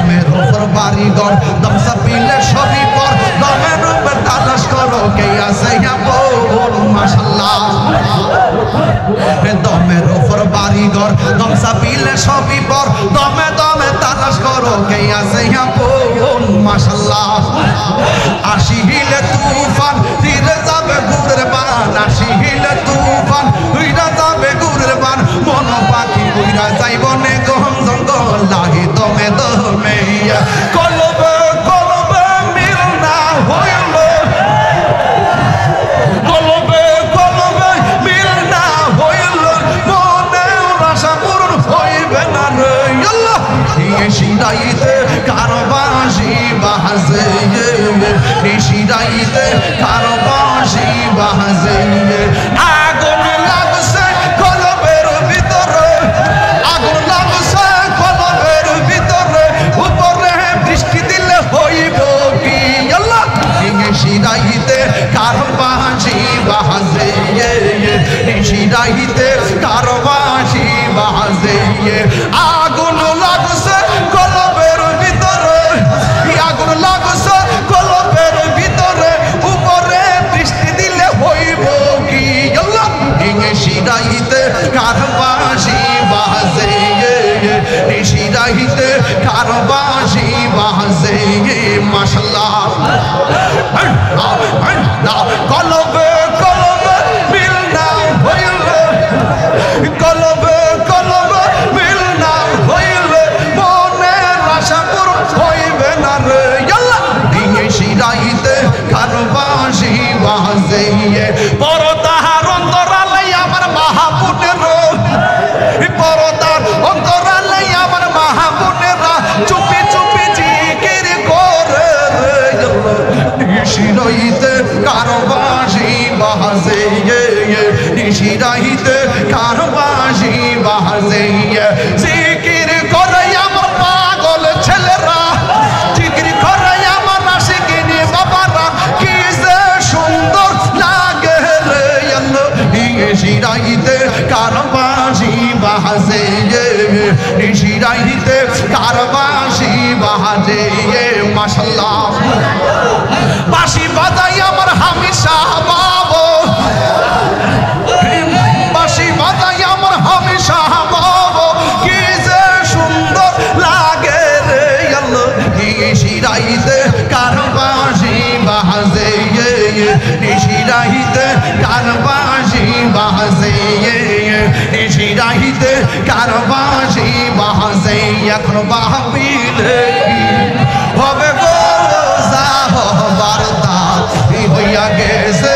দমের উপর বাড়িঘর দম চাপিলে সবই পর দমের উপর তালাশ করো কে আছে আপন মাশাআল্লাহ দমের উপর বাড়িঘর দম চাপিলে সবই পর দমে দমে তালাশ করো কে আছে আপন মাশাআল্লাহ আসিলে তুফান ফিরে যাবে গুড়ের বান আসিলে তুফান উইরা যাবে গুড়ের বান মন পাখি উইরা যাইব নে গহম জঙ্গল লাগে দমে দমে কলবে কলবে মিল না হইল কলবে কলবে মিল না হইল মনে আশা পূরণ হইবে না রে আল্লাহ নিশিরাইতে কারবাসি বাজে নিশিরাইতে কারবাসি বাজে আগুন লাগছে কলবের ভিতরে আগুন লাগছে কলবের ভিতরে উপরে বৃষ্টি দিলে হইব কি আল্লাহ নিশিরাইতে কারবাসি বাজে নিশিরাইতে কারবাসি বাজে আগুন লাগছে কলবের ভিতরে আগুন লাগছে কলবের ভিতরে উপরে বৃষ্টি দিলে হইব কি আল্লাহ নিশিরাইতে কারবাসি বাজে নিশিরাইতে কারবাসি বাজে মাশাআল্লাহ কলবে কলবে মিল না হইল কলবে কলবে মিল না হইল মনের আশা পূরণ হইবে না রে আল্লাহ নিশিরাইতে কারবাসি বাজে পরতাহার অন্তরালে আমার মাহবুবের পরতার অন্তরালে আমার মাহবুবেরা চুপি চুপি জিকির করে নিশিরাইতে কারবাসি বাজে নিশিরাইতে কারবাসি বাজে জিকির করে আমার পাগল ছেলেরা জিকির করে আমার আশিকিনী বাবারা কি যে সুন্দর লাগে রে আল্লাহ নিশিরাইতে কারবাসি বাজে নিশিরাইতে কারবাসি বাজে মাশাআল্লাহ বাঁশি বাজাই আমার হামেশা বাবু বাঁশি বাজাই আমার হামেশা বাবু কি যে সুন্দর লাগে রে আল্লাহ নিশিরাইতে কারবাসি বাজে নিশিরাইতে কারবাসি বাজে নিশিরাইতে কারবাসি বাজে এখন ভাবিলে হবে গো বারতা হইয়া গেছে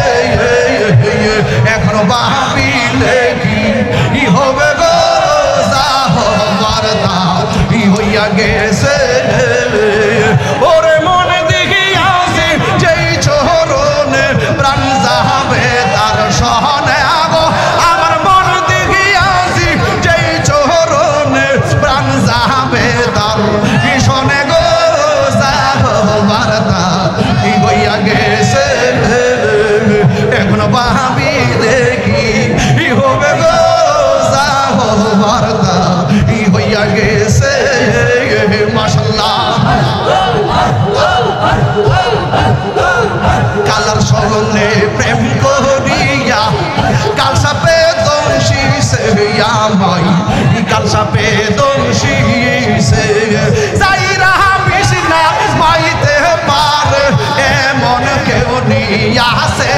এখন ভাবিলে কি হবে গো বারতা হইয়া গেছে ওরে মনে দেখি আসে যেই চরণে প্রাণ যাবে তার সহনে আগো আমার মন দেখি আসি যেই চরণে প্রাণ যাবে তার ভীষণে গো বারতা হইয়া গেছে এখন ভাবি দেখি হবে গো বারতা হইয়া গেছে মাশাআল্লাহ কালার সঙ্গে প্রেম করিয়া কাল সাপে দোষিছে আমায় কাল সাপে দোষিছে যাইরা বিষ্ণা মাইতে পারে এমন কেউ নিয়া আসে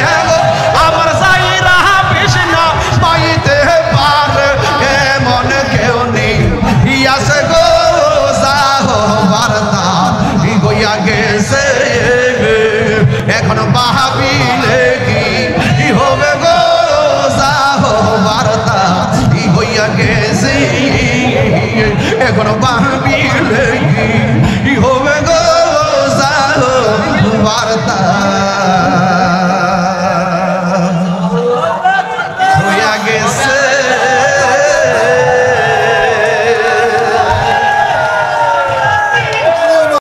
আমার যাইরা বিষ্ণা মাইতে পারে এমন কেউ নিয়া আসে গো বারতা হইয়া গেছে এখন ভাবিলে কি হবে গো বারতা হইয়া গেছে এখন ভাবিলে